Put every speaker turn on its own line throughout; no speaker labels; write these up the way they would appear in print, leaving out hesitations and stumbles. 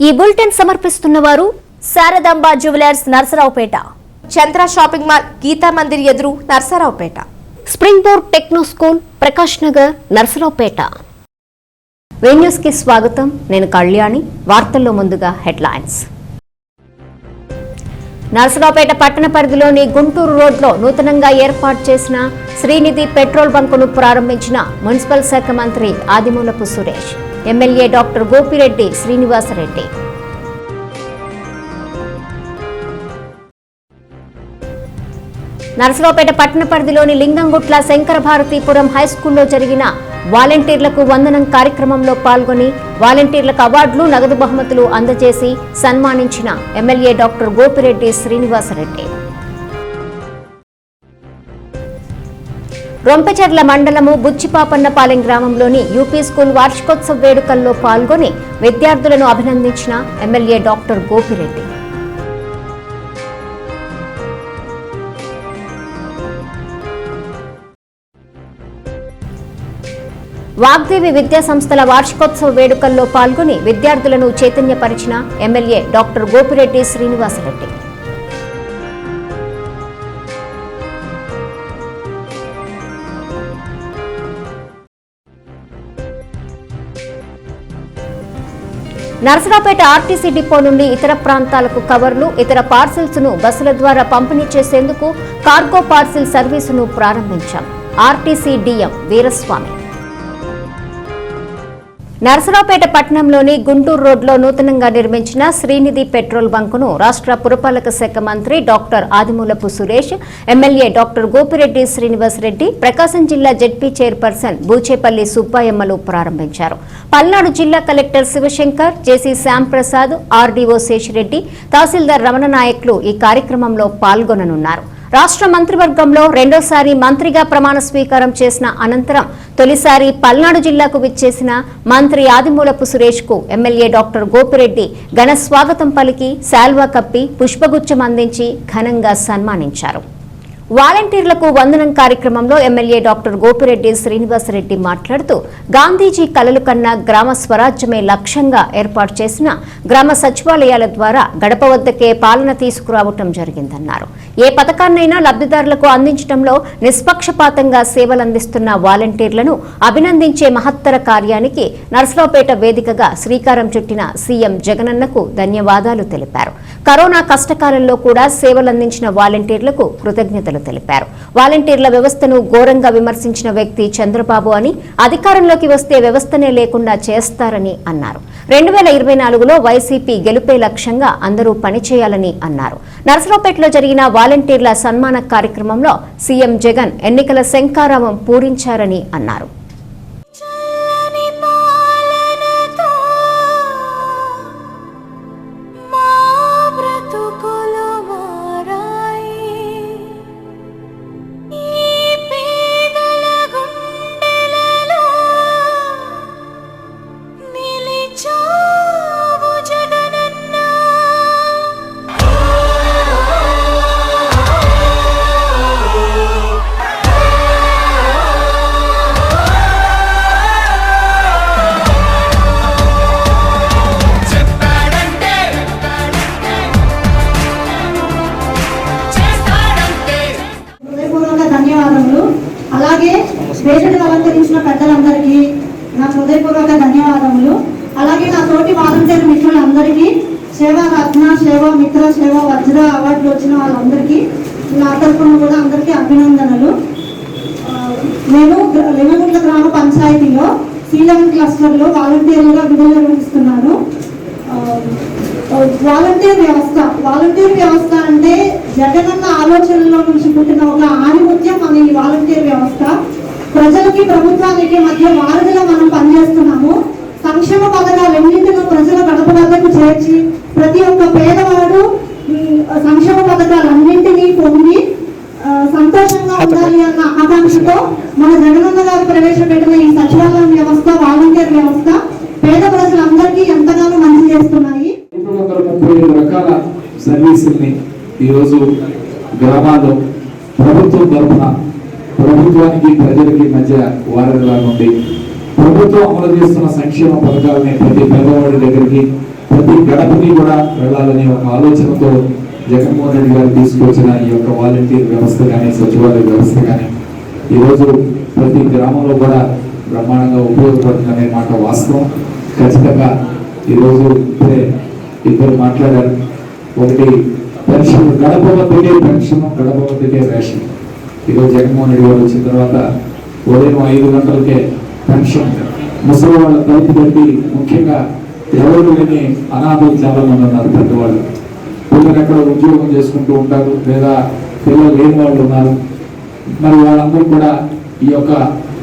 ఈ బులెటిన్ సమర్పిస్తున్న వారు శారదాంబ జ్యువెలర్స్ నర్సరావుపేట,
చంద్ర షాపింగ్ మాల్, గీతా మందిర్ ఎదురు Narasaraopet,
spring board techno school, Prakash Nagar, Narasaraopet. News కి స్వాగతం. నేను కళ్యాణి. వార్తల్లో ముందుగా హెడ్లైన్స్. నర్సరావుపేట పట్టణ పరిధిలోని గుంటూరు రోడ్లో నూతనంగా ఏర్పాటు చేసిన శ్రీనిధి పెట్రోల్ బంకును ప్రారంభించిన మున్సిపల్ శాఖ మంత్రి ఆదిమూలపు సురేష్, ఎమ్మెల్యే డాక్టర్ గోపిరెడ్డి శ్రీనివాసరెడ్డి. నర్సరావుపేట పట్టణ పరిధిలోని లింగంగుట్ల శంకర భారతీపురం హైస్కూల్లో జరిగిన వాలంటీర్లకు వందనం కార్యక్రమంలో పాల్గొని వాలంటీర్లకు అవార్డులు, నగదు బహుమతులు అందజేసి సన్మానించిన ఎమ్మెల్యే డాక్టర్ గోపిరెడ్డి శ్రీనివాసరెడ్డి. రొంపెచెర్ల మండలము బుచ్చిపాపన్నపాలెం గ్రామంలోని యూపీ స్కూల్ వార్షికోత్సవ వేడుకల్లో పాల్గొని విద్యార్థులను అభినందించిన ఎమ్మెల్యే డాక్టర్ గోపిరెడ్డి. వాగ్దేవి విద్యా సంస్థల వార్షికోత్సవ వేడుకల్లో పాల్గొని విద్యార్థులను చైతన్యపరిచిన MLA doctor Gopireddy Srinivasa Reddy. Narasaraopet RTC depot నుండి ఇతర ప్రాంతాలకు కవర్లు, ఇతర పార్సిల్స్ ను బస్సుల ద్వారా పంపిణీ చేసేందుకు కార్గో పార్సిల్ సర్వీసును ప్రారంభించాం. RTC DM Veeraswamy. నర్సరావుపేట పట్టణంలోని గుంటూరు రోడ్లో నూతనంగా నిర్మించిన శ్రీనిధి పెట్రోల్ బంకును రాష్ట్ర పురపాలక శాఖ మంత్రి doctor Adimulapu Suresh, MLA doctor Gopireddy Srinivasa Reddy, Prakasam జిల్లా జెడ్పీ చైర్పర్సన్ బూచేపల్లి సుబ్బాయమ్మలు ప్రారంభించారు. పల్నాడు జిల్లా collector Shivashankar, JC Shyamprasad, RDO Seshireddy, తహసీల్దార్ రమణ నాయక్లు ఈ కార్యక్రమంలో పాల్గొననున్నారు. రాష్ట్ర మంత్రివర్గంలో రెండోసారి మంత్రిగా ప్రమాణ స్వీకారం చేసిన అనంతరం తొలిసారి పల్నాడు జిల్లాకు విచ్చేసిన మంత్రి ఆదిమూలపు సురేష్ కు ఎమ్మెల్యే డాక్టర్ గోపిరెడ్డి ఘన స్వాగతం పలికి శాల్వా కప్పి పుష్పగుచ్చం అందించి ఘనంగా సన్మానించారు. వాలంటీర్లకు వందనం కార్యక్రమంలో ఎమ్మెల్యే డాక్టర్ గోపిరెడ్డి శ్రీనివాసరెడ్డి మాట్లాడుతూ గాంధీజీ కలలు కన్నా గ్రామ స్వరాజ్యమే లక్ష్యంగా ఏర్పాటు చేసిన గ్రామ సచివాలయాల ద్వారా గడప వద్దకే పాలన తీసుకురావటం జరిగిందన్నారు. ఏ పథకాన్నైనా లబ్ధిదారులకు అందించడంలో నిష్పక్షపాతంగా సేవలందిస్తున్న వాలంటీర్లను అభినందించే మహత్తర కార్యానికి నర్సరావుపేట వేదికగా శ్రీకారం చుట్టిన సీఎం జగనన్నకు ధన్యవాదాలు తెలిపారు. కరోనా కష్టకాలంలో కూడా సేవలందించిన వాలంటీర్లకు కృతజ్ఞతలు తెలిపారు. వాలంటీర్ల వ్యవస్థను ఘోరంగా విమర్శించిన వ్యక్తి చంద్రబాబు అని, అధికారంలోకి వస్తే వ్యవస్థనే లేకుండా చేస్తారని అన్నారు. 2024లో వైసీపీ గెలుపే లక్ష్యంగా అందరూ పనిచేయాలని అన్నారు. నర్సరావుపేటలో జరిగిన వాలంటీర్ల సన్మాన కార్యక్రమంలో సీఎం జగన్ ఎన్నికల శంఖారావం పూరించారని అన్నారు.
అలాగే వేదికను అలంకరించిన పెద్దలందరికీ నా హృదయపూర్వక ధన్యవాదములు. అలాగే నా తోటి వాలంటీర్ మిత్రులందరికీ, సేవా రత్న, సేవా మిత్ర, సేవా వజ్ర అవార్డులు వచ్చిన వాళ్ళందరికీ నా తరఫున కూడా అందరికీ అభినందనలు. నేను లింగగుట్ల గ్రామ పంచాయతీలో C11 క్లస్టర్లో వాలంటీర్లుగా విధులు నిర్వహిస్తున్నాను. వాలంటీర్ వ్యవస్థ అంటే జగనన్న ఆలోచనలో నుంచి పుట్టిన ఒక ఆణిముత్యం మన ఈ వాలంటీర్ వ్యవస్థ. ప్రజలకి ప్రభుత్వానికి మధ్య వారధిలో మనం పనిచేస్తున్నాము. సంక్షేమ పథకాలన్నింటిలో ప్రజల గడప వద్దకు చేర్చి ప్రతి ఒక్క పేదవాడు సంక్షేమ పథకాలన్నింటినీ పొంది సంతోషంగా ఉండాలి అన్న ఆకాంక్షతో మన జగనన్న గారు ప్రవేశపెట్టిన ఈ సచివాలయం వ్యవస్థ, వాలంటీర్ వ్యవస్థ పేద ప్రజలందరికీ ఎంతగానో మంచి చేస్తున్నాయి.
337 రకాల సర్వీసుల్ని ఈరోజు గ్రామాల్లో ప్రభుత్వం తరఫున ప్రభుత్వానికి ప్రజలకి మధ్య వారధిలా నుండి ప్రభుత్వం అమలు చేస్తున్న సంక్షేమ పథకాలని ప్రతి పేదవాడి దగ్గరికి, ప్రతి ప్రతి గడపకి కూడా వెళ్ళాలనే ఒక ఆలోచనతో జగన్మోహన్ రెడ్డి గారు తీసుకొచ్చిన ఈ యొక్క వాలంటీర్ వ్యవస్థ కానీ సచివాలయ వ్యవస్థ కానీ ఈరోజు ప్రతి గ్రామంలో కూడా బ్రహ్మాండంగా ఉపయోగపడుతుందనే మాట వాస్తవం. ఖచ్చితంగా ఈరోజు ఇప్పుడే ఇద్దరు మాట్లాడారు. ఒకటి పెన్షన్, గడప వద్దకే పెన్షన్, గడప వద్దకే రేషన్. ఈరోజు జగన్మోహన్ రెడ్డి గారు వచ్చిన తర్వాత ఉదయం 5 గంటలకే పెన్షన్ ముసలి వాళ్ళ తలుపు తట్టి, ముఖ్యంగా ఎవరు లేని అనాథలు చాలా మంది ఉన్నారు. పెద్దవాళ్ళు పిల్లలు ఎక్కడ ఉద్యోగం చేసుకుంటూ ఉంటారు, లేదా పిల్లలు లేని వాళ్ళు ఉన్నారు. మరి వాళ్ళందరూ కూడా ఈ యొక్క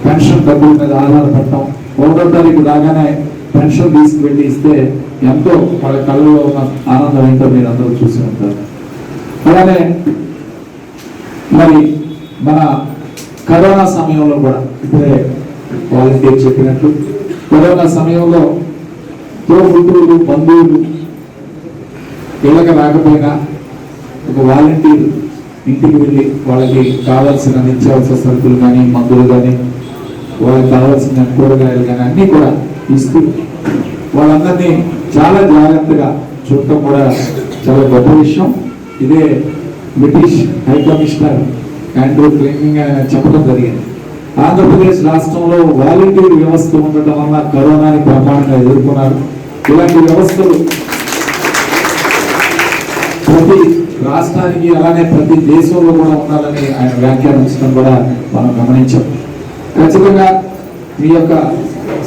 పెన్షన్ డబ్బుల మీద ఆధారపడటం, 1వ తారీఖు రాగానే పెన్షన్ తీసుకువెళ్ళి ఇస్తే ఎంతో వాళ్ళ కళ్ళలో ఉన్న ఆనందం ఏంటో మీరు అందరూ చూసి ఉంటారు. అలానే మరి మన కరోనా సమయంలో కూడా ఇప్పుడే వాలంటీర్ చెప్పినట్లు కరోనా సమయంలో తోబుట్టువులు, బంధువులు ఇళ్ళకి రాకపోయినా ఒక వాలంటీర్ ఇంటికి వెళ్ళి వాళ్ళకి కావాల్సిన నిత్యావసర సరుకులు కానీ, మందులు కానీ, వాళ్ళకి కావాల్సిన కూరగాయలు కానీ అన్నీ కూడా ఇస్తూ వాళ్ళందరినీ చాలా జాగ్రత్తగా చూడటం కూడా చాలా గొప్ప విషయం. ఇదే British high commissioner Andrew Fleming చెప్పడం జరిగింది. ఆంధ్రప్రదేశ్ రాష్ట్రంలో వాలంటీర్ వ్యవస్థ ఉండటం వల్ల కరోనాని ప్రమాణంగా ఎదుర్కొన్నారు. ఇలాంటి వ్యవస్థలు ప్రతి రాష్ట్రానికి అలానే ప్రతి దేశంలో కూడా ఉండాలని ఆయన వ్యాఖ్యానించడం కూడా మనం గమనించాం. ఖచ్చితంగా మీ యొక్క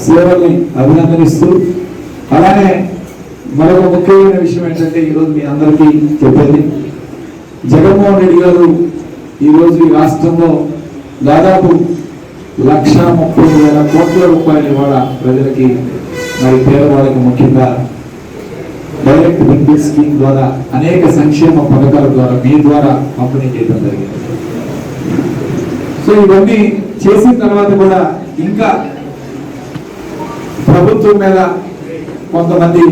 సేవల్ని అభినందనిస్తూ, అలానే మరొక ముఖ్యమైన విషయం ఏంటంటే ఈరోజు మీ అందరికీ చెప్పేది, జగన్మోహన్ రెడ్డి గారు ఈరోజు ఈ రాష్ట్రంలో దాదాపు 1,30,000 కోట్ల రూపాయలు ఇవాళ ప్రజలకి, మరి పేదవాళ్ళకి ముఖ్యంగా డైరెక్ట్ బెనిఫిట్ స్కీమ్ ద్వారా అనేక సంక్షేమ పథకాల ద్వారా మీ ద్వారా పంపిణీ చేయడం జరిగింది. సో ఇవన్నీ చేసిన తర్వాత కూడా ఇంకా ప్రభుత్వం మీద కొంతమంది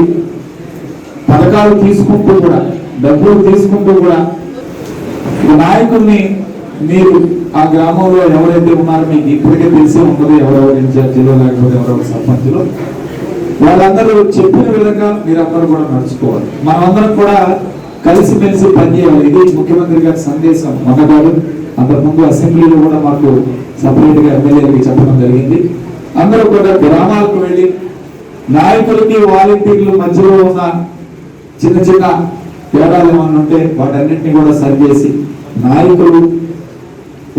పథకాలు తీసుకుంటూ కూడా, డబ్బులు తీసుకుంటూ కూడా నాయకుల్ని మీరు ఆ గ్రామంలో ఎవరైతే ఉన్నారో మీకు ఇప్పటికే తెలిసే ఉంటుంది, ఎవరెవరు ఇన్ఛార్జీలో లేకపోతే ఎవరెవరు సర్పంచులో, వాళ్ళందరూ చెప్పిన విధంగా మీరందరూ కూడా నడుచుకోవాలి. మనమందరం కూడా కలిసిమెలిసి పనిచేయాలి. ఇది ముఖ్యమంత్రి గారి సందేశం. మొన్నగారు అంతకుముందు అసెంబ్లీలో కూడా మాకు సపరేట్ గా ఎమ్మెల్యేలకి చెప్పడం జరిగింది. అందరూ కూడా గ్రామాలకు వెళ్ళి నాయకులకి వాలంటీర్ల మధ్యలో ఉన్న చిన్న చిన్న తేడాలు ఏమన్నా ఉంటే వాటన్నింటినీ కూడా సరిచేసి నాయకులు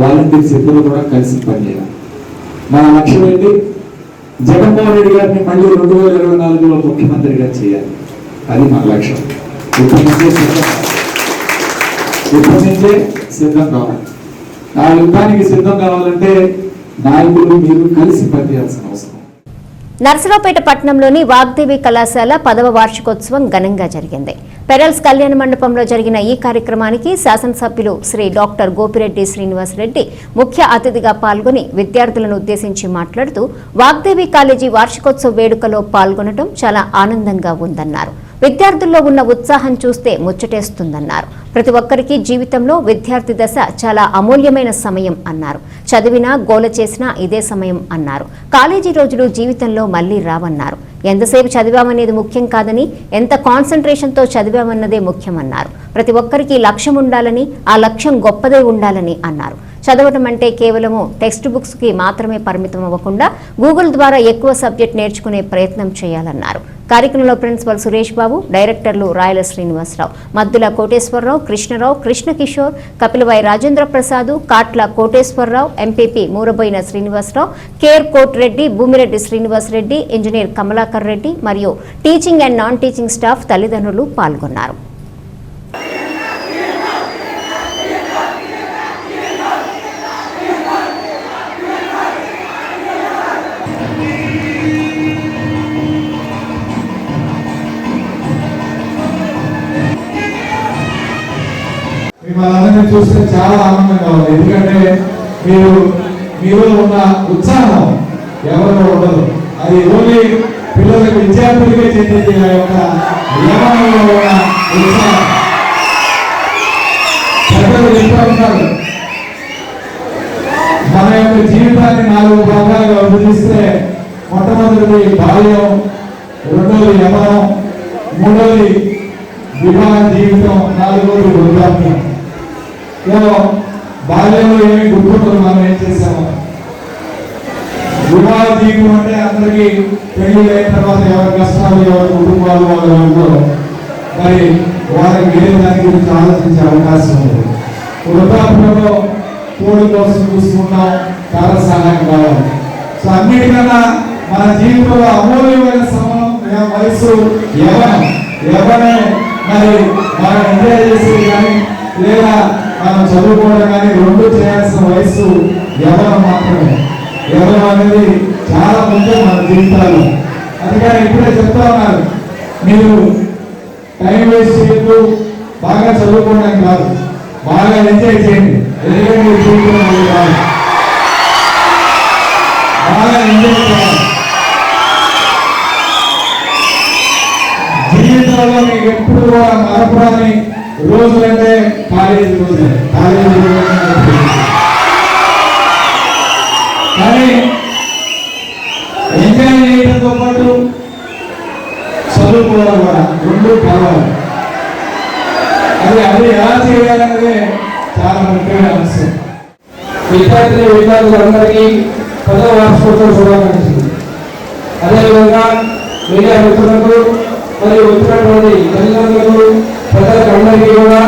వాలంటీర్స్ ఇద్దరు కూడా కలిసి పనిచేయాలి. మన లక్ష్యం ఏంటి? జగన్మోహన్ రెడ్డి గారిని మళ్ళీ 2024లో ముఖ్యమంత్రిగా చేయాలి. అది మన లక్ష్యం. ఇప్పటి నుంచే సిద్ధం కావాలి. ఆ యుద్ధానికి సిద్ధం కావాలంటే నాయకులు మీరు కలిసి పనిచేయాల్సిన అవసరం.
నర్సరావుపేట పట్టణంలోని వాగ్దేవి కళాశాల 10వ వార్షికోత్సవం ఘనంగా జరిగింది. పెరల్స్ కళ్యాణ మండపంలో జరిగిన ఈ కార్యక్రమానికి శాసనసభ్యులు శ్రీ డాక్టర్ గోపిరెడ్డి శ్రీనివాసరెడ్డి ముఖ్య అతిథిగా పాల్గొని విద్యార్థులను ఉద్దేశించి మాట్లాడుతూ వాగ్దేవి కాలేజీ వార్షికోత్సవ వేడుకలో పాల్గొనడం చాలా ఆనందంగా ఉందన్నారు. విద్యార్థుల్లో ఉన్న ఉత్సాహం చూస్తే ముచ్చటేస్తుందన్నారు. ప్రతి ఒక్కరికి జీవితంలో విద్యార్థి దశ చాలా అమూల్యమైన సమయం అన్నారు. చదివినా గోల చేసినా ఇదే సమయం అన్నారు. కాలేజీ రోజులు జీవితంలో మళ్లీ రావన్నారు. ఎంతసేపు చదివామనేది ముఖ్యం కాదని, ఎంత కాన్సంట్రేషన్తో చదివామన్నదే ముఖ్యమన్నారు. ప్రతి ఒక్కరికి లక్ష్యం ఉండాలని, ఆ లక్ష్యం గొప్పదే ఉండాలని అన్నారు. చదవటం అంటే కేవలము టెక్స్ట్ బుక్స్ కి మాత్రమే పరిమితం అవ్వకుండా గూగుల్ ద్వారా ఎక్కువ సబ్జెక్ట్ నేర్చుకునే ప్రయత్నం చేయాలన్నారు. కార్యక్రమంలో ప్రిన్సిపల్ సురేష్ బాబు, డైరెక్టర్లు రాయల శ్రీనివాసరావు, మద్దుల కోటేశ్వరరావు, కృష్ణరావు, కృష్ణకిషోర్, కపిలవై రాజేంద్ర ప్రసాద్, కాట్ల కోటేశ్వరరావు, ఎంపీపీ మూరబోయిన శ్రీనివాసరావు, కేర్ కోటిరెడ్డి, భూమిరెడ్డి శ్రీనివాసరెడ్డి, ఇంజనీర్ కమలాకర్ రెడ్డి మరియు teaching and non teaching staff తల్లిదండ్రులు పాల్గొన్నారు.
మిమ్మల్ని చూస్తే చాలా ఆనందంగా ఉంది. ఎందుకంటే మీలో ఉన్న ఉత్సాహం ఎవరిలో ఉండదు. అది ఓన్లీ పిల్లలకు విద్యార్థులకే చెందింది. ఆ యొక్క యవనంలో ఉన్న ఉత్సాహం పెద్దలు చెప్తూ ఉంటారు, మన యొక్క జీవితాన్ని 4 భాగాలుగా విభజిస్తే మొట్టమొదటిది బాల్యం, రెండోది యవనం, మూడోది వివాహ జీవితం, 4వ వృద్ధాప్యం. బాల్యంలో ఏమి గుర్తుంటుంది, మనం ఏం చేసాము. వివాహ జీవితం అంటే అందరికీ పెళ్లి అయిన తర్వాత ఎవరి కష్టాలు, ఎవరి కుటుంబాలు వాళ్ళు మరి వారికి వేరే దాని గురించి ఆలోచించే అవకాశం ఉంది. వృద్ధాప్యంలో తోడు కోసం చూసుకుంటాం, చాలా సహాయం కావాలి. సో అన్నిటికన్నా మన జీవితంలో అమూల్యమైన సమయం వయసు యవ్వనం. మరి మనం ఎంజాయ్ చేసేది కానీ లేదా మనం చదువుకోవడం కానీ రెండు చేయాల్సిన వయసు యవ్వనం మాత్రమే. యవ్వనం అనేది చాలా ముఖ్యం మన జీవితాల్లో. అందుకని ఇప్పుడే చెప్తా ఉన్నారు, మీరు టైం వేస్ట్ చేయొద్దు, బాగా చదువుకోవడానికి కాదు, బాగా ఎంజాయ్ చేయండి. ఎందుకంటే మీరు జీవితం కాదు, బాగా ఎంజాయ్ చేయాలి. జీవితంలో మీకు ఎప్పుడు కూడా మరపురాని రోజులంటే కాలేజీ రోజులే. కానీ ఎంజాయ్ చేయడంతో పాటు చదువుకోవడం కూడా రెండు కావాలి. అది ఎలా చేయాలనేది చాలా ముఖ్యమైన అంశం. విద్యార్థులందరికీ 10వ వార్షికోత్సవ శుభాకాంక్షలు. అదేవిధంగా మీడియా మిత్రులకు మరియు వచ్చినటువంటి తల్లిదండ్రులకు, ప్రజలకు అందరికీ కూడా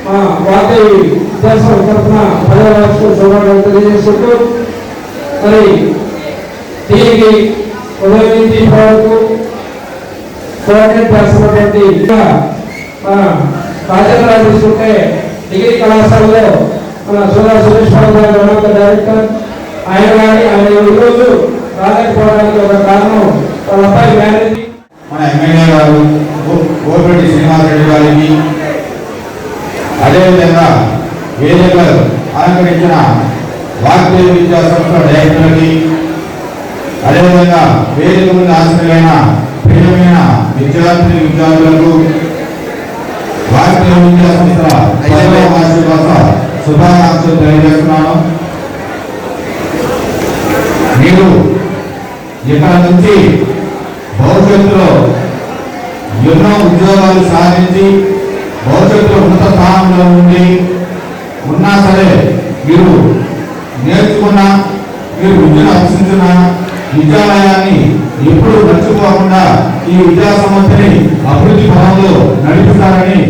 మా వాగ్దేవి విద్యాసంస్థ తరఫున 10వ వార్షికోత్సవ శుభాకాంక్షలు తెలియజేస్తూ, మరి దీనికి ఉదయం నుంచి వరకు కోఆర్డినేట్ చేస్తున్నటువంటి మన రాజేంద్ర తీసుకుంటే డిగ్రీ కళాశాలలో మన సురేష్ బాబు గారు డైరెక్టర్, ఆయన ఈరోజు రాలేకపోవడానికి ఒక కారణం వాళ్ళ అబ్బాయి మ్యారేజ్.
మన ఎమ్మెల్యే గారు కోటిరెడ్డి శ్రీనివాసరెడ్డి గారికి, అదేవిధంగా వేదికలు అలంకరించిన వాగ్దేవి విద్యాసంస్థ డైరెక్టర్కి, అదేవిధంగా వేదిక ముందు ఆశ్రయమైన ప్రియమైన విద్యార్థులకు వాగ్దేవి విద్యాసంస్థ శుభాకాంక్షలు తెలియజేస్తున్నాను. మీరు ఇక్కడ నుంచి భవిష్యత్తులో ఎన్నో ఉద్యోగాలు సాధించి భవిష్యత్తులో ఉన్నత స్థానంలో ఉన్నా సరే, మీరు నేర్చుకున్న, మీరు విద్యను అభ్యసించిన విద్యాలయాన్ని ఎప్పుడు మర్చిపోకుండా ఈ విద్యా సంస్థని అభివృద్ధి పదంలో నడిపిస్తారని.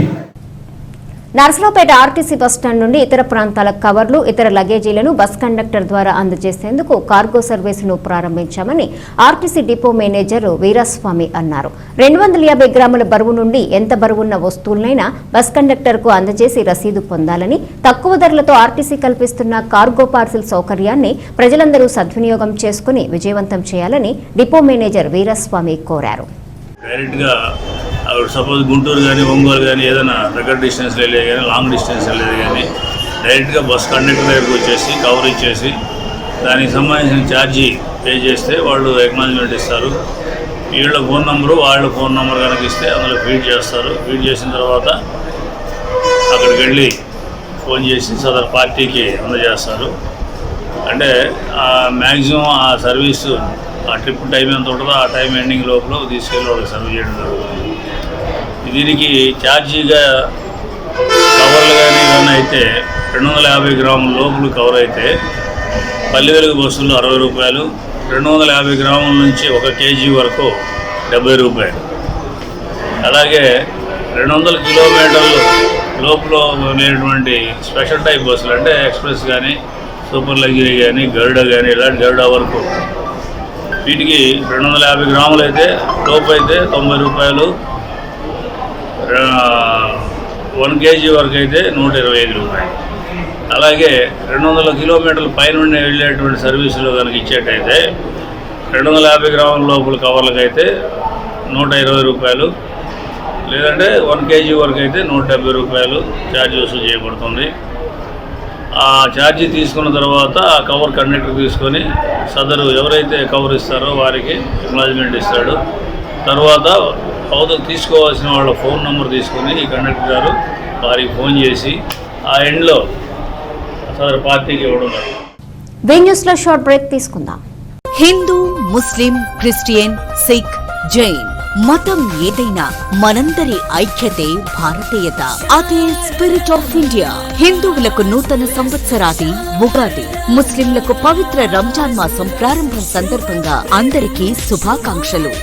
నర్సరావుపేట ఆర్టీసీ బస్టాండ్ నుండి ఇతర ప్రాంతాల కవర్లు, ఇతర లగేజీలను బస్ కండక్టర్ ద్వారా అందజేసేందుకు కార్గో సర్వీసును ప్రారంభించామని ఆర్టీసీ డిపో మేనేజర్ వీరస్వామి అన్నారు. 250 గ్రాముల బరువు నుండి ఎంత బరువున్న వస్తువులనైనా బస్ కండక్టర్కు అందజేసి రసీదు పొందాలని, తక్కువ ధరలతో ఆర్టీసీ కల్పిస్తున్న కార్గో పార్సిల్ సౌకర్యాన్ని ప్రజలందరూ సద్వినియోగం చేసుకుని విజయవంతం చేయాలని డిపో మేనేజర్ వీరస్వామి కోరారు.
సపోజ్ గుంటూరు కానీ, ఒంగోలు కానీ, ఏదైనా దగ్గర డిస్టెన్స్ వెళ్ళేది కానీ, లాంగ్ డిస్టెన్స్ వెళ్ళేది కానీ డైరెక్ట్గా బస్ కండక్టర్ దగ్గరకు వచ్చేసి కవర్ ఇచ్చేసి దానికి సంబంధించిన ఛార్జీ పే చేస్తే వాళ్ళు ఎక్నాలజ్మెంట్ ఇస్తారు. వీళ్ళ ఫోన్ నెంబరు, వాళ్ళ ఫోన్ నెంబర్ కనుక ఇస్తే అందులో ఫీడ్ చేస్తారు. ఫీడ్ చేసిన తర్వాత అక్కడికి వెళ్ళి ఫోన్ చేసి సదరు పార్టీకి అందజేస్తారు. అంటే మ్యాక్సిమం ఆ సర్వీసు, ఆ ట్రిప్ టైం ఎంత ఉంటుందో ఆ టైం ఎండింగ్ లోపల తీసుకెళ్ళి వాళ్ళకి సర్వీస్ చేయడం జరుగుతుంది. దీనికి ఛార్జీగా కవర్లు కానీ ఏమైనా అయితే 250 గ్రాముల లోపల కవర్ అయితే పల్లి వెలుగు బస్సులు 60 రూపాయలు, 250 గ్రాముల నుంచి 1 కేజీ వరకు 70 రూపాయలు. అలాగే 200 కిలోమీటర్లు లోపల ఉండేటువంటి స్పెషల్ టైప్ బస్సులు అంటే ఎక్స్ప్రెస్ కానీ, సూపర్ లగ్జరీ కానీ, గరుడ కానీ, ఇలాంటి గరుడ వరకు వీటికి 250 గ్రాములు అయితే లోపు అయితే 90 రూపాయలు, 1 కేజీ వరకు అయితే 125 రూపాయలు. అలాగే 200 కిలోమీటర్ల పైనుండి వెళ్ళేటువంటి సర్వీసులు కనుక ఇచ్చేటైతే 250 గ్రాముల లోపల కవర్లకు 120 రూపాయలు, లేదంటే 1 కేజీ వరకు అయితే 170 రూపాయలు ఛార్జ్ వసూలు చేయబడుతుంది. ఆ ఛార్జీ తీసుకున్న తర్వాత ఆ కవర్ కండక్టర్ తీసుకొని సదరు ఎవరైతే కవర్ ఇస్తారో వారికి అక్నాలెడ్జ్మెంట్ ఇస్తాడు. తర్వాత అవతల తీసుకోవాల్సిన వాళ్ళ ఫోన్ నెంబర్ తీసుకొని ఈ కండక్టర్ గారు వారికి ఫోన్ చేసి ఆ ఎండ్లో సదరు పార్టీకి ఇవ్వడం.
వీ న్యూస్ లో షార్ట్ బ్రేక్ తీసుకుందాం.
హిందూ, ముస్లిం, క్రిస్టియన్, సిక్, జైన్ మతం ఏదైనా మనందరి ఐక్యతే భారతీయత. అదే స్పిరిట్ ఆఫ్ ఇండియా. హిందువులకు నూతన సంవత్సరాది ఉగాది, ముస్లింలకు పవిత్ర రంజాన్ మాసం ప్రారంభం సందర్భంగా అందరికీ శుభాకాంక్షలు.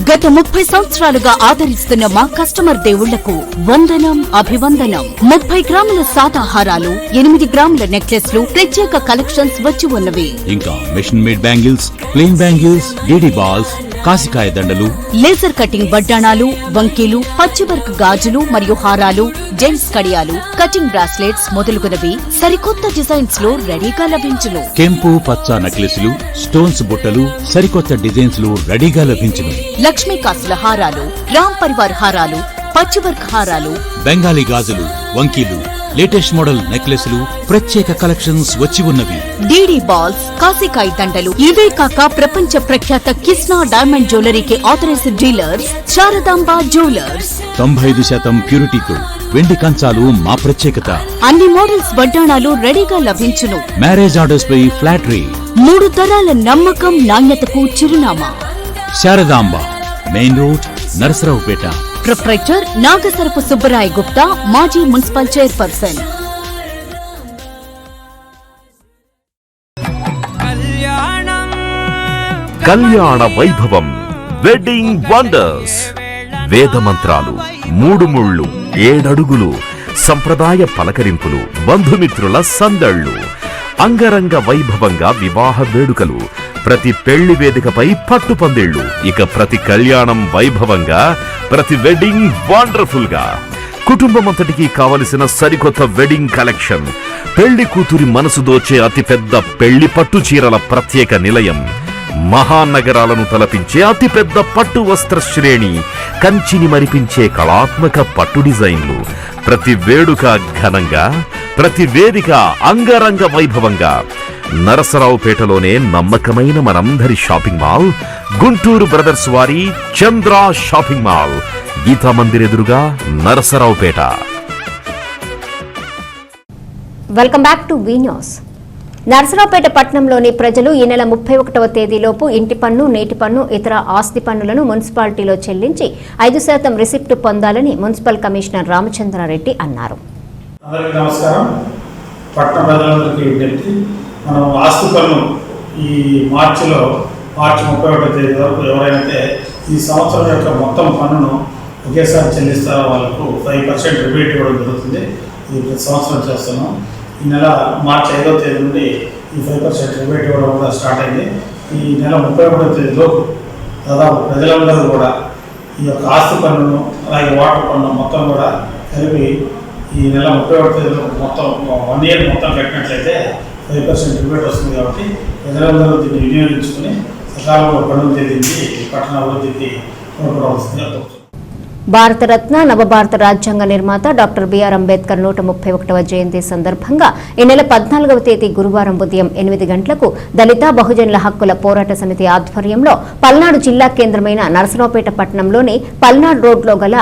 గత 30 సంవత్సరాలుగా ఆదరిస్తున్న మా కస్టమర్ దేవుళ్లకు వందనం, అభివందనం. 30 గ్రాముల సాదాహారాలు, 8 గ్రాముల నెక్లెస్లు, ప్రత్యేక కలెక్షన్స్ వచ్చి ఉన్నవి.
ఇంకా machine made bangles, plain bangles, DD balls, కాసికాయ దండలు,
లేజర్ కటింగ్ వడ్డాణాలు, వంకీలు, పచ్చివర్క్ గాజులు మరియు హారాలు, జెంట్స్ కడియాలు, కటింగ్ బ్రాస్లెట్స్ మొదలుగునవి సరికొత్త డిజైన్స్ లో రెడీగా లభించును.
కెంపు పచ్చ నెక్లెస్లు, స్టోన్స్ బుట్టలు, సరికొత్త డిజైన్స్ లో రెడీగా లభించును.
లక్ష్మీ కాసుల హారాలు, రామ్ పరివార్ హారాలు, పచ్చివర్క్ హారాలు,
బెంగాలీ గాజులు, వంకీలు, లేటెస్ట్ మోడల్ నెక్లెస్లు, ప్రత్యేక కలెక్షన్స్ వచ్చి ఉన్నవి.
డీడీ బాల్స్, కాసికాయ దండలు. ఇవే కాక ప్రపంచ ప్రఖ్యాత కిస్నా డైమండ్ జ్యువెలరీకి ఆథరైజ్డ్ డీలర్స్ శారదాంబ జ్యువెలర్స్.
95% ప్యూరిటీతో వెండి కంచాలు మా ప్రత్యేకత.
అన్ని మోడల్స్ వడ్డాణాలు రెడీగా లభించును.
మ్యారేజ్ ఆర్డర్స్ పై ఫ్లాట్ రేట్.
3 తరాల నమ్మకం, నాణ్యతకు చిరునామా.
Sharadamba, main road, Narasaraopet.
Proprietor Nagasarapu Subbaraya Gupta, మాజీ మున్సిపల్ చైర్పర్సన్.
కళ్యాణ వైభవం వెడ్డింగ్ వండర్స్. వేద మంత్రాలు, 3 ముళ్ళు, 7 అడుగులు, సంప్రదాయ పలకరింపులు, బంధుమిత్రుల సందళ్లు, అంగరంగ వైభవంగా వివాహ వేడుకలు, ప్రతి పెళ్లి వేదికపై పట్టు పందిళ్లు. ఇక ప్రతి కళ్యాణం వైభవంగా, ప్రతి వెడ్డింగ్ వండర్ఫుల్ గా. కుటుంబమంతటికి కావలసిన సరికొత్త వెడ్డింగ్ కలెక్షన్, పెళ్లి కూతురి మనసు దోచే అతిపెద్ద పెళ్లి పట్టు చీరల ప్రత్యేక నిలయం, మహానగరాలను తలపించే అతిపెద్ద పట్టు వస్త్ర శ్రేణి, కంచిని మరిపించే కళాత్మక పట్టు డిజైన్లు. ప్రతి వేడుక ఘనంగా, ప్రతి వేదిక అంగరంగ వైభవంగా. నరసరావుపేటలోనే నమ్మకమైన మనందరి షాపింగ్ మాల్ గుంటూరు బ్రదర్స్ వారి చంద్ర షాపింగ్ మాల్, గీతా మందిర్ ఎదురుగా, Narasaraopet.
Welcome back to V news. Narasaraopet పట్టణంలోని ప్రజలు ఈ నెల 31వ తేదీలోపు ఇంటి పన్ను, నీటి పన్ను, ఇతర ఆస్తి పన్నులను మున్సిపాలిటీలో చెల్లించి 5% రిసిప్ట్ పొందాలని మున్సిపల్ కమిషనర్ రామచంద్రారెడ్డి అన్నారు.
అందరికీ నమస్కారం. పట్టణ ప్రజలందరికీ విజ్ఞప్తి, మనం ఆస్తి పన్ను ఈ మార్చి 31వ తేదీ వరకు ఎవరైతే ఈ సంవత్సరం యొక్క మొత్తం పన్నును ఒకేసారి చెల్లిస్తారో వాళ్ళకు 5% రిబేట్ ఇవ్వడం జరుగుతుంది. ఇది ప్రతి సంవత్సరం చేస్తున్నాం. ఈ నెల మార్చి 5వ తేదీ నుండి ఈ 5% రిబేట్ ఇవ్వడం కూడా స్టార్ట్ అయింది. ఈ నెల 31వ తేదీలో దాదాపు ప్రజలందరూ కూడా ఈ యొక్క ఆస్తి పన్నును, అలాగే వాటర్ పన్ను మొత్తం కూడా కలిపి ఈ నెల 31వ తేదీలో మొత్తం 1 ఇయర్ మొత్తం కట్టినట్లయితే 5% రిబేట్ వస్తుంది. కాబట్టి ప్రజలందరూ దీన్ని వినియోగించుకుని సకాలంలో పన్నులు చెల్లించి పట్టణ అభివృద్ధికి తోడ్పడవలసిందిగా.
భారతరత్న నవభారత రాజ్యాంగ నిర్మాత డాక్టర్ బిఆర్ అంబేద్కర్ 131వ జయంతి సందర్భంగా ఈ నెల 14వ తేదీ గురువారం ఉదయం 8 గంటలకు దళిత బహుజనుల హక్కుల పోరాట సమితి ఆధ్వర్యంలో పల్నాడు జిల్లా కేంద్రమైన నరసరావుపేట పట్టణంలోని పల్నాడు రోడ్లో గల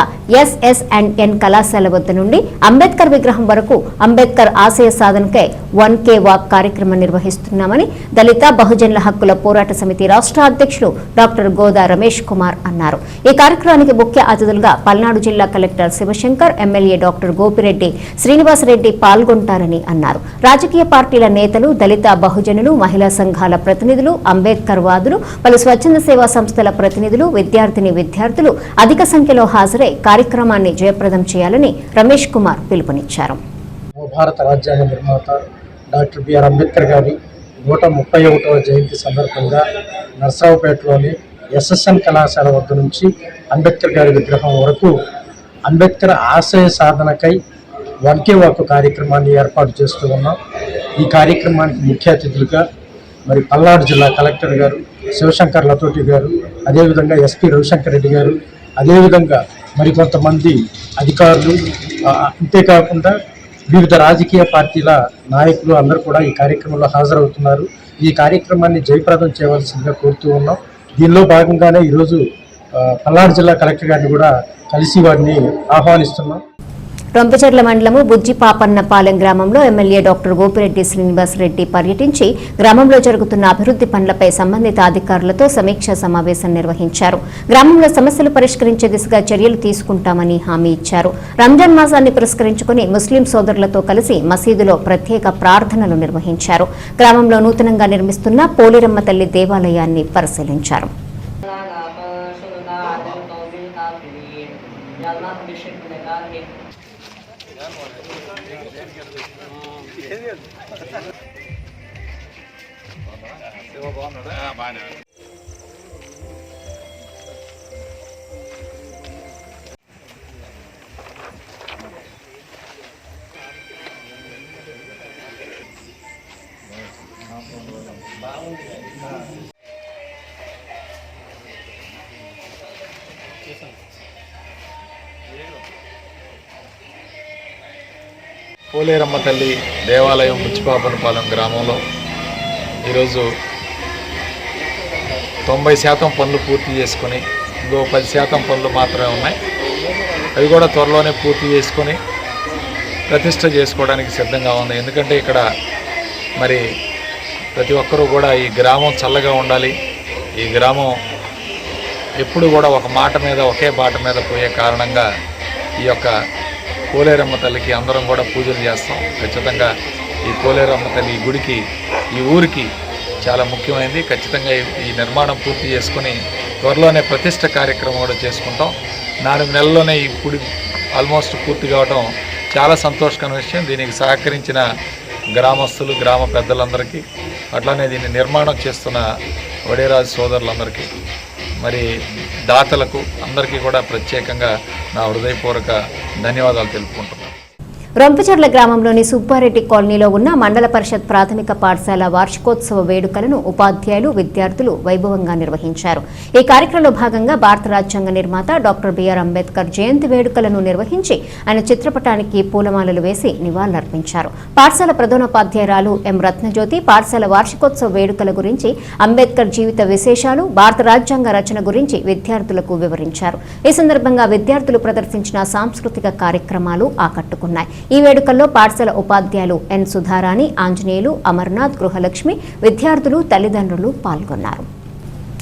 SS&N కళాశాల వద్ద నుండి అంబేద్కర్ విగ్రహం వరకు అంబేద్కర్ ఆశయ సాధనకై 1K వాక్ కార్యక్రమం నిర్వహిస్తున్నామని దళిత బహుజనుల హక్కుల పోరాట సమితి రాష్ట్ర అధ్యక్షులు డాక్టర్ గోదా రమేష్ కుమార్ అన్నారు. ఈ కార్యక్రమానికి ముఖ్య అతిథులుగా పల్నాడు జిల్లా collector Sivashankar, MLA doctor Gopireddy Srinivasareddy పాల్గొంటారని అన్నారు. రాజకీయ పార్టీల నేతలు, దళిత బహుజనులు, మహిళా సంఘాల ప్రతినిధులు, అంబేద్కర్ వాదులు, పలు స్వచ్ఛంద సేవా సంస్థల ప్రతినిధులు, విద్యార్థులు అధిక సంఖ్యలో హాజరై కార్యక్రమాన్ని జయప్రదం చేయాలని రమేష్ కుమార్ పిలుపునిచ్చారు.
భారత రాజ్యాంగ నిర్మాత డాక్టర్ బిఆర్ అంబేద్కర్ గారి 131వ జయంతి సందర్భంగా నరసరావుపేటలోని SSN కళాశాల వద్ద నుంచి అంబేద్కర్ గారి విగ్రహం వరకు అంబేద్కర్ ఆశయ సాధనకై 1K వాక్ కార్యక్రమాన్ని ఏర్పాటు చేస్తూ ఉన్నాం. ఈ కార్యక్రమానికి ముఖ్య అతిథులుగా మరి పల్నాడు జిల్లా కలెక్టర్ గారు శివశంకర్ లతోటి గారు, అదేవిధంగా SP రవిశంకర్ రెడ్డి గారు, అదేవిధంగా మరికొంతమంది అధికారులు, అంతేకాకుండా వివిధ రాజకీయ పార్టీల నాయకులు అందరూ కూడా ఈ కార్యక్రమంలో హాజరవుతున్నారు. ఈ కార్యక్రమాన్ని జయప్రదం చేయవలసిందిగా కోరుతూ ఉన్నాం. దీనిలో భాగంగానే ఈరోజు పల్నాడు జిల్లా కలెక్టర్ గారిని కూడా కలిసి వారిని ఆహ్వానిస్తున్నాం.
రొంపచెర్ల మండలము బుజ్జిపాపన్నపాలెం గ్రామంలో ఎమ్మెల్యే డాక్టర్ గోపిరెడ్డి శ్రీనివాస్ రెడ్డి పర్యటించి గ్రామంలో జరుగుతున్న అభివృద్ధి పనులపై సంబంధిత అధికారులతో సమీక్షా సమావేశం నిర్వహించారు. గ్రామంలో సమస్యలు పరిష్కరించే దిశగా చర్యలు తీసుకుంటామని హామీ ఇచ్చారు. రంజాన్ మాసాన్ని పురస్కరించుకుని ముస్లిం సోదరులతో కలిసి మసీదులో ప్రత్యేక ప్రార్థనలు నిర్వహించారు. గ్రామంలో నూతనంగా నిర్మిస్తున్న పోలేరమ్మ తల్లి దేవాలయాన్ని పరిశీలించారు.
పోలేరమ్మ తల్లి దేవాలయం బుచ్చిపాపన్నపాలెం గ్రామంలో ఈరోజు 90% పనులు పూర్తి చేసుకొని ఇంకో 10% పనులు మాత్రమే ఉన్నాయి. అవి కూడా త్వరలోనే పూర్తి చేసుకొని ప్రతిష్ట చేసుకోవడానికి సిద్ధంగా ఉంది. ఎందుకంటే ఇక్కడ మరి ప్రతి ఒక్కరూ కూడా ఈ గ్రామం చల్లగా ఉండాలి, ఈ గ్రామం ఎప్పుడు కూడా ఒక మాట మీద ఒకే బాట మీద పోయే కారణంగా ఈ యొక్క పోలేరమ్మ తల్లికి అందరం కూడా పూజలు చేస్తాం. ఖచ్చితంగా ఈ పోలేరమ్మ తల్లి ఈ గుడికి ఈ ఊరికి చాలా ముఖ్యమైనది. ఖచ్చితంగా ఈ నిర్మాణం పూర్తి చేసుకుని త్వరలోనే ప్రతిష్ట కార్యక్రమం కూడా చేసుకుంటాం. 4 నెలల్లోనే ఈ గుడి ఆల్మోస్ట్ పూర్తి కావడం చాలా సంతోషకరమైన విషయం. దీనికి సహకరించిన గ్రామస్తులు, గ్రామ పెద్దలందరికీ, అట్లానే దీన్ని నిర్మాణం చేస్తున్న వడేరాజు సోదరులందరికీ, మరి దాతలకు అందరికీ కూడా ప్రత్యేకంగా నా హృదయపూర్వక ధన్యవాదాలు తెలుపుకుంటున్నాను.
రొంపచెర్ల గ్రామంలోని సుబ్బారెడ్డి కాలనీలో ఉన్న మండల పరిషత్ ప్రాథమిక పాఠశాల వార్షికోత్సవ వేడుకలను ఉపాధ్యాయులు, విద్యార్థులు వైభవంగా నిర్వహించారు. ఈ కార్యక్రమంలో భాగంగా భారత రాజ్యాంగ నిర్మాత డాక్టర్ బిఆర్ అంబేద్కర్ జయంతి వేడుకలను నిర్వహించి ఆయన చిత్రపటానికి పూలమాలలు వేసి నివాళులర్పించారు. పాఠశాల ప్రధానోపాధ్యాయురాలు ఎం రత్నజ్యోతి పాఠశాల వార్షికోత్సవ వేడుకల గురించి, అంబేద్కర్ జీవిత విశేషాలు, భారత రాజ్యాంగ రచన గురించి విద్యార్థులకు వివరించారు. ఈ సందర్భంగా విద్యార్థులు ప్రదర్శించిన సాంస్కృతిక కార్యక్రమాలు ఆకట్టుకున్నాయి. ఈ వేడుకల్లో పాఠశాల ఉపాధ్యాయులు ఎన్ సుధారాణి, ఆంజనేయులు, అమర్నాథ్, గృహలక్ష్మి, విద్యార్థులు, తల్లిదండ్రులు పాల్గొన్నారు.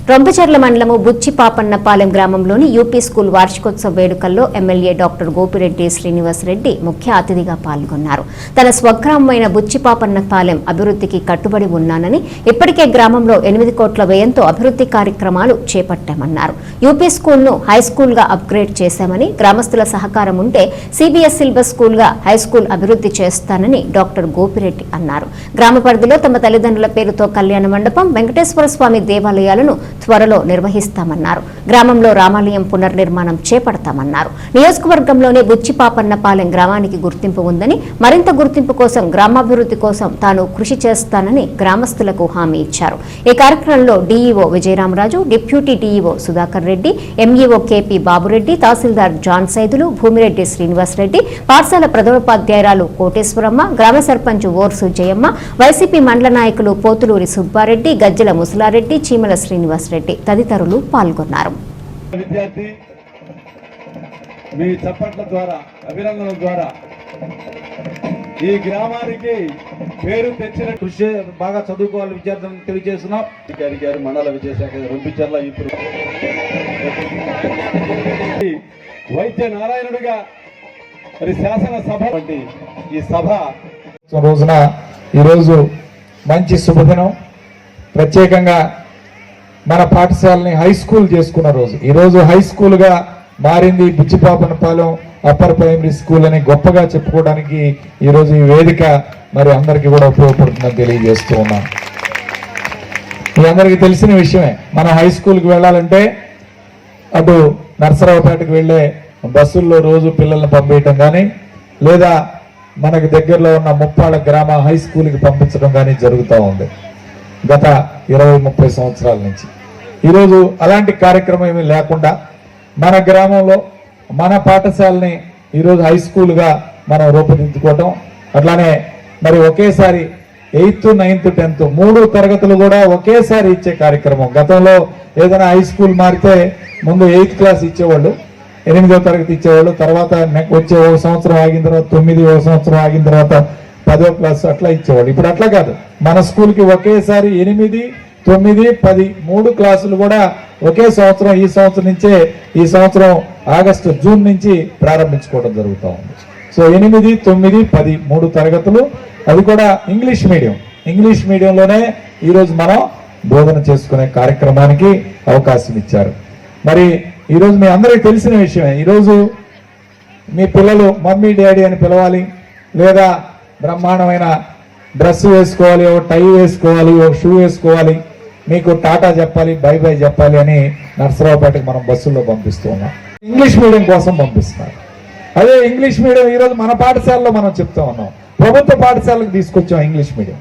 రొంపచెర్ల మండలము బుచ్చిపాపన్నపాలెం గ్రామంలోని యూపీ స్కూల్ వార్షికోత్సవ వేడుకల్లో ఎమ్మెల్యే డాక్టర్ గోపిరెడ్డి శ్రీనివాస్ రెడ్డి ముఖ్య అతిథిగా పాల్గొన్నారు. తన స్వగ్రామమైన బుచ్చిపాపన్నపాలెం అభివృద్ధికి కట్టుబడి ఉన్నానని, ఇప్పటికే గ్రామంలో 8 కోట్ల వ్యయంతో అభివృద్ధి కార్యక్రమాలు చేపట్టామన్నారు. యూపీ స్కూల్ను హైస్కూల్గా అప్గ్రేడ్ చేశామని, గ్రామస్తుల సహకారం ఉంటే సిబిఎస్ సిలబస్ స్కూల్గా హైస్కూల్ అభివృద్ధి చేస్తానని డాక్టర్ గోపిరెడ్డి అన్నారు. గ్రామ పరిధిలో తమ తల్లిదండ్రుల పేరుతో కళ్యాణ మండపం, వెంకటేశ్వర స్వామి దేవాలయాలను త్వరలో నిర్వహిస్తామన్నారు. గ్రామంలో రామాలయం పునర్నిర్మాణం చేపడతామన్నారు. నియోజకవర్గంలోనే బుచ్చిపాపన్నపాలెం గ్రామానికి గుర్తింపు ఉందని, మరింత గుర్తింపు కోసం గ్రామాభివృద్ధి కోసం తాను కృషి చేస్తానని గ్రామస్తులకు హామీ ఇచ్చారు. ఈ కార్యక్రమంలో DEO Vijayaramaraju, deputy DEO Sudhakar Reddy, MEO KP Babureddy, తహసీల్దార్ జాన్ సైదులు, భూమిరెడ్డి శ్రీనివాస్ రెడ్డి, పాఠశాల ప్రధానోపాధ్యాయురాలు కోటేశ్వరమ్మ, గ్రామ సర్పంచ్ ఓర్సు జయమ్మ, వైసీపీ మండల నాయకులు పోతులూరి సుబ్బారెడ్డి, గజ్జల ముసలారెడ్డి, చీమల శ్రీనివాస్ రెడ్డి తదితరులు పాల్గొన్నారు.
విద్యార్థి మీ చప్పట్ల ద్వారా, అభినందనల ద్వారా ఈ గ్రామానికి పేరు తెచ్చిన కృషి బాగా చదువుకోవాలి విద్యార్థులను తెలియజేస్తున్నాం. అధికారి గారు మండల విద్యాశాఖ రొంపిచెర్ల ఇప్పుడు వైద్య నారాయణుడిగా మరి శాసనసభ వంటి ఈ సభ రోజున ఈరోజు మంచి శుభదినం. ప్రత్యేకంగా మన పాఠశాలని హై స్కూల్ చేసుకున్న రోజు. ఈరోజు హై స్కూల్గా మారింది బుచ్చిపాపన్నపాలెం అప్పర్ ప్రైమరీ స్కూల్ అని గొప్పగా చెప్పుకోవడానికి ఈరోజు ఈ వేదిక మరి అందరికీ కూడా ఉపయోగపడుతుందని తెలియజేస్తూ ఉన్నాను. మీ అందరికీ తెలిసిన విషయమే, మన హై స్కూల్కి వెళ్ళాలంటే అటు నర్సరావుపేటకు వెళ్ళే బస్సుల్లో రోజు పిల్లల్ని పంపించడం కానీ, లేదా మనకు దగ్గరలో ఉన్న ముప్పాళ్ళ గ్రామ హై స్కూల్కి పంపించడం కానీ జరుగుతూ ఉంది గత 20-30 సంవత్సరాల నుంచి. ఈరోజు అలాంటి కార్యక్రమం ఏమీ లేకుండా మన గ్రామంలో మన పాఠశాలని ఈరోజు హై స్కూల్గా మనం రూపుదిద్దుకోవటం, అట్లానే మరి ఒకేసారి 8th, 9th, 10th 3 తరగతులు కూడా ఒకేసారి ఇచ్చే కార్యక్రమం. గతంలో ఏదైనా హై స్కూల్ మారితే ముందు 8th క్లాస్ ఇచ్చేవాళ్ళు, 8వ తరగతి ఇచ్చేవాళ్ళు, తర్వాత వచ్చే ఒక సంవత్సరం ఆగిన తర్వాత 9, ఒక సంవత్సరం ఆగిన తర్వాత 10వ క్లాస్ అట్లా ఇచ్చేవాళ్ళు. ఇప్పుడు అట్లా కాదు, మన స్కూల్కి ఒకేసారి 8, 9, 10 3 క్లాసులు కూడా ఒకే సంవత్సరం, ఈ సంవత్సరం నుంచే, ఈ సంవత్సరం ఆగస్టు జూన్ నుంచి ప్రారంభించుకోవడం జరుగుతూ ఉంది. సో 8, 9, 10 3 తరగతులు, అది కూడా ఇంగ్లీష్ మీడియం. ఇంగ్లీష్ మీడియంలోనే ఈరోజు మనం బోధన చేసుకునే కార్యక్రమానికి అవకాశం ఇచ్చారు. మరి ఈరోజు మీ అందరికీ తెలిసిన విషయమే, ఈరోజు మీ పిల్లలు మమ్మీ డాడీ అని పిలవాలి, లేదా బ్రహ్మాండమైన డ్రెస్ వేసుకోవాలి, ఒక టై వేసుకోవాలి, ఒక షూ వేసుకోవాలి, మీకు టాటా చెప్పాలి, బై బై చెప్పాలి అని నర్సరావుపేటకి మనం బస్సుల్లో పంపిస్తూ ఉన్నాం. ఇంగ్లీష్ మీడియం కోసం పంపిస్తున్నారు. అదే ఇంగ్లీష్ మీడియం ఈరోజు మన పాఠశాలలో మనం చెప్తా ఉన్నాం, ప్రభుత్వ పాఠశాలకు తీసుకొచ్చాం ఇంగ్లీష్ మీడియం.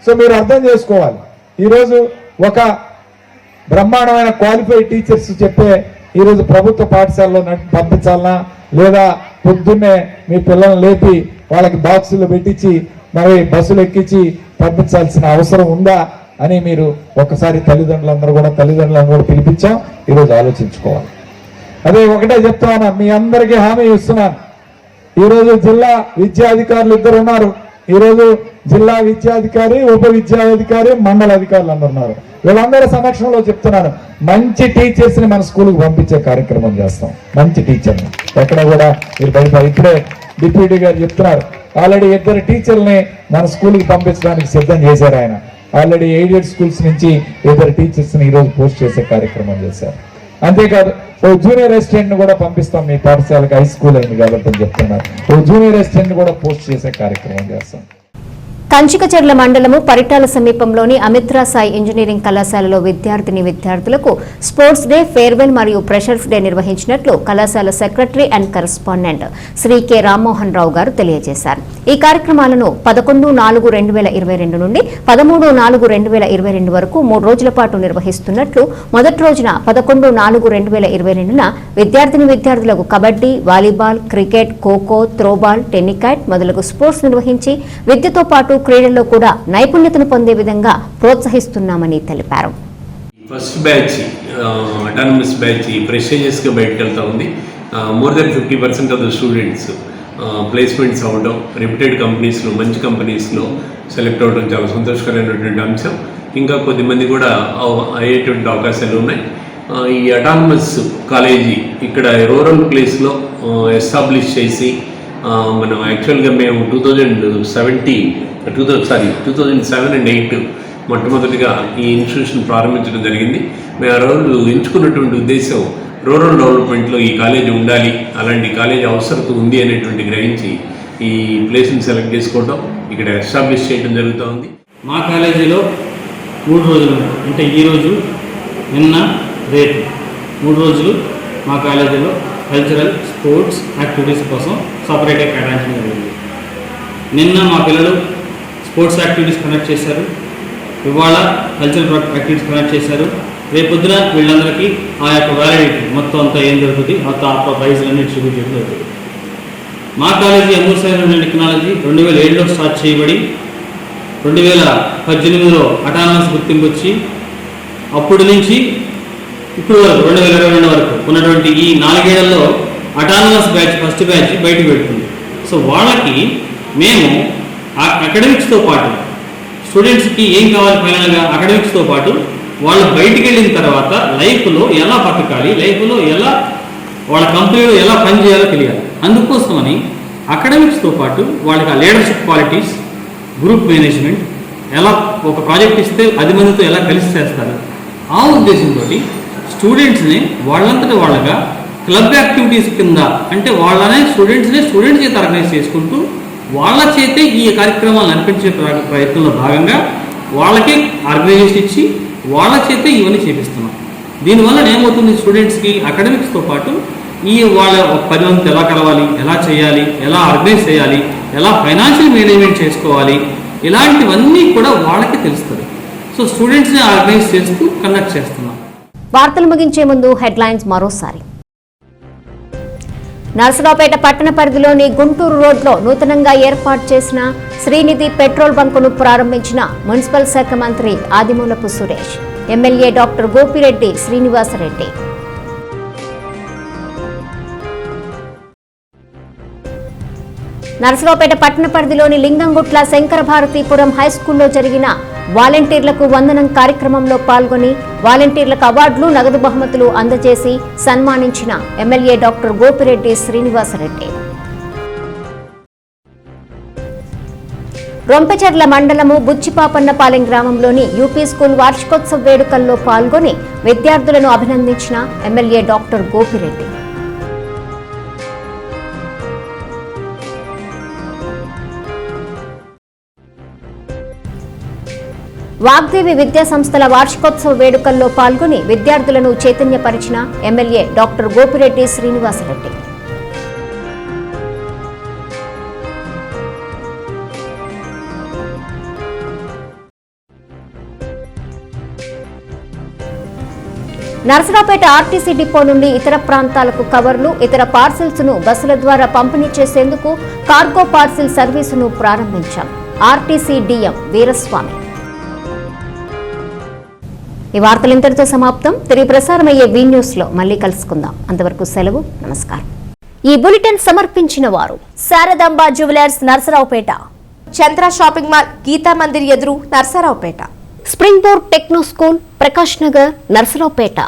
సో మీరు అర్థం చేసుకోవాలి, ఈరోజు ఒక బ్రహ్మాండమైన క్వాలిఫైడ్ టీచర్స్ చెప్పే ఈరోజు ప్రభుత్వ పాఠశాలలో పంపించాలన్నా, లేదా పొద్దున్నే మీ పిల్లల్ని లేపి వాళ్ళకి బాక్సులు పెట్టించి మరి బస్సులు ఎక్కించి పంపించాల్సిన అవసరం ఉందా అని మీరు ఒకసారి తల్లిదండ్రులందరూ కూడా పిలిపించాం, ఈరోజు ఆలోచించుకోవాలి. అదే ఒకటే చెప్తా ఉన్నా, మీ అందరికీ హామీ ఇస్తున్నాను, ఈరోజు జిల్లా విద్యాధికారులు 2 ఉన్నారు. ఈరోజు జిల్లా విద్యాధికారి, ఉప విద్యాధికారి, మండల అధికారులు అందరు ఉన్నారు. వీళ్ళందరి సమక్షంలో చెప్తున్నాను, మంచి టీచర్స్ ని మన స్కూల్కి పంపించే కార్యక్రమం చేస్తాం. మంచి టీచర్ని ఎక్కడ కూడా మీరు బయట, ఇప్పుడే డిప్యూటీ గారు చెప్తున్నారు, ఆల్రెడీ 2 టీచర్లని మన స్కూల్కి పంపించడానికి సిద్ధం చేశారు ఆయన. ఆల్రెడీ ఎయిడెడ్ స్కూల్స్ నుంచి 2 టీచర్స్ ని ఈరోజు పోస్ట్ చేసే కార్యక్రమం చేశారు. అంతేకాదు ఓ జూనియర్ అసిస్టెంట్ ని కూడా పంపిస్తాం, మీ పాఠశాలకు హై స్కూల్ అయింది కాబట్టి అని చెప్తున్నారు, ఓ జూనియర్ అసిస్టెంట్ ని కూడా పోస్ట్ చేసే కార్యక్రమం చేస్తాం.
కంచికచర్ల మండలము పరిటాల సమీపంలోని అమిత్రా సాయి ఇంజనీరింగ్ కళాశాలలో విద్యార్థులకు స్పోర్ట్స్ డే, ఫేర్వెల్ మరియు ఫ్రెషర్స్ డే నిర్వహించినట్లు కళాశాల secretary and correspondent Shri K Rammohan Rao గారు తెలియజేశారు. ఈ కార్యక్రమాలను 11/4/2022 నుండి 13/4/2022 వరకు 3 రోజుల పాటు నిర్వహిస్తున్నట్లు, మొదటి రోజున 11/4/2022న విద్యార్థులకు kabaddi, volleyball, cricket, kho kho, throwball, tennikoit మొదలగు స్పోర్ట్స్ నిర్వహించి విద్యతో పాటు క్రీడల్లో కూడా నైపుణ్యతను పొందే విధంగా ప్రోత్సహిస్తున్నామని తెలిపారు.
ఫస్ట్ బ్యాచ్ అటానమస్ బ్యాచ్ ప్రెస్టీజియస్గా బయటకు వెళ్తూ ఉంది. More than 50% of the students placements అవ్వడం, రెప్యూటెడ్ కంపెనీస్లో, మంచి కంపెనీస్లో సెలెక్ట్ అవ్వడం చాలా సంతోషకరమైనటువంటి అంశం. ఇంకా కొద్దిమంది కూడా అయ్యేటువంటి అవకాశాలు ఉన్నాయి. ఈ అటానమస్ కాలేజీ ఇక్కడ రూరల్ ప్లేస్లో ఎస్టాబ్లిష్ చేసి మనం యాక్చువల్గా మేము 2007 అండ్ 2008 మొట్టమొదటిగా ఈ ఇన్స్టిట్యూషన్ ప్రారంభించడం జరిగింది. మేము ఆ రోజు ఎంచుకున్నటువంటి ఉద్దేశం రూరల్ డెవలప్మెంట్లో ఈ కాలేజీ ఉండాలి, అలాంటి కాలేజీ అవసరత ఉంది అనేటువంటి గ్రహించి ఈ ప్లేస్ని సెలెక్ట్ చేసుకోవడం, ఇక్కడ ఎస్టాబ్లిష్ చేయడం జరుగుతూ ఉంది.
మా కాలేజీలో 3 రోజులు, అంటే ఈరోజు, నిన్న, రేపు 3 రోజులు మా కాలేజీలో కల్చరల్, స్పోర్ట్స్ యాక్టివిటీస్ కోసం సపరేట్గా కేటాయించడం జరిగింది. నిన్న మా పిల్లలు స్పోర్ట్స్ యాక్టివిటీస్ కండక్ట్ చేశారు, ఇవాళ కల్చరల్ యాక్టివిటీస్ కండక్ట్ చేశారు. రేపొద్దున వీళ్ళందరికీ ఆ యొక్క వ్యాలిడిటీ మొత్తం అంతా ఏం జరుగుతుంది, మొత్తం ఆ ప్రైజ్లన్నీ డిస్ట్రిబ్యూట్ చేయడం జరుగుతుంది. మా కాలేజీ అమూర్ టెక్నాలజీ 2007లో స్టార్ట్ చేయబడి 2018లో అటానమస్ గుర్తింపు వచ్చి అప్పటి నుంచి ఇప్పుడు వరకు 2022 వరకు ఉన్నటువంటి ఈ 4 ఏళ్లలో అటానమస్ బ్యాచ్ ఫస్ట్ బ్యాచ్ బయటకు పెడుతుంది. సో వాళ్ళకి మేము అకాడమిక్స్తో పాటు స్టూడెంట్స్కి ఏం కావాలి, ఫైనల్గా అకాడమిక్స్తో పాటు వాళ్ళు బయటికి వెళ్ళిన తర్వాత లైఫ్లో ఎలా బతకాలి, లైఫ్లో ఎలా వాళ్ళ కంపెనీలో ఎలా పనిచేయాలో తెలియాలి. అందుకోసమని అకాడమిక్స్తో పాటు వాళ్ళకి ఆ లీడర్షిప్ క్వాలిటీస్, గ్రూప్ మేనేజ్మెంట్, ఎలా ఒక ప్రాజెక్ట్ ఇస్తే 10 మందితో ఎలా కలిసి చేస్తారు, ఆ ఉద్దేశంతో స్టూడెంట్స్ని వాళ్ళంతటి వాళ్ళగా క్లబ్ యాక్టివిటీస్ కింద, అంటే వాళ్ళనే స్టూడెంట్స్ చేత ఆర్గనైజ్ చేసుకుంటూ వాళ్ళ చేతే ఈ కార్యక్రమాలు నడిపించే ప్రయత్నంలో భాగంగా వాళ్ళకి ఆర్గనైజేషన్ ఇచ్చి వాళ్ళ చేతే ఇవన్నీ చేపిస్తున్నాం. దీనివల్ల ఏమవుతుంది, స్టూడెంట్స్కి అకాడమిక్స్తో పాటు ఈ వాళ్ళ 10 మందితో ఎలా కలవాలి, ఎలా చేయాలి, ఎలా ఆర్గనైజ్ చేయాలి, ఎలా ఫైనాన్షియల్ మేనేజ్మెంట్ చేసుకోవాలి, ఇలాంటివన్నీ కూడా వాళ్ళకి తెలుస్తుంది. సో స్టూడెంట్స్ని ఆర్గనైజ్ చేస్తూ కండక్ట్ చేస్తున్నాం.
వార్తలు ముగించే ముందు హెడ్లైన్స్ మరోసారి. నర్సరావుపేట పట్టణ పరిధిలోని గుంటూరు రోడ్లో నూతనంగా ఏర్పాటు చేసిన శ్రీనిధి పెట్రోల్ బంకును ప్రారంభించిన మున్సిపల్ శాఖ మంత్రి ఆదిమూలపు సురేష్, ఎమ్మెల్యే డాక్టర్ గోపిరెడ్డి శ్రీనివాసరెడ్డి. నరసరావుపేట పట్టణ పరిధిలోని లింగంగుట్ల శంకర భారతీపురం హైస్కూల్లో జరిగిన వాలంటీర్లకు వందనం కార్యక్రమంలో పాల్గొని వాలంటీర్లకు అవార్డులు నగదు బహుమతులు అందజేసి సన్మానించిన ఎమ్మెల్యే డాక్టర్ గోపిరెడ్డి శ్రీనివాసరెడ్డి. రొంపెచెర్ల మండలము బుచ్చిపాపన్నపాలెం గ్రామంలోని యూపీ స్కూల్ వార్షికోత్సవ వేడుకల్లో పాల్గొని విద్యార్థులను అభినందించిన ఎమ్మెల్యే డాక్టర్ గోపిరెడ్డి. వాగ్దేవి విద్యా సంస్థల వార్షికోత్సవ వేడుకల్లో పాల్గొని విద్యార్థులను చైతన్యపరిచిన MLA doctor Gopireddy Srinivasa Reddy. Narasaraopet RTC depot నుండి ఇతర ప్రాంతాలకు కవర్లు, ఇతర పార్సిల్స్ ను బస్సుల ద్వారా పంపిణీ చేసేందుకు కార్గో పార్సిల్ సర్వీసును ప్రారంభించాం. RTC DM Veeraswamy. ఈ వార్తలు ఇంతటితో సమాప్తం. తిరిగి ప్రసారమయ్యే వి న్యూస్ లో మళ్ళీ కలుసుకుందాం. అంతవరకు సెలవు, నమస్కారం. ఈ బులెటిన్ సమర్పించిన వారు
శారదాంబ జ్యువెలర్స్ నర్సరావుపేట, చంద్ర షాపింగ్ మాల్, గీతా మందిర్ ఎదురు Narasaraopet,
spring board techno school, Prakash Nagar, Narasaraopet.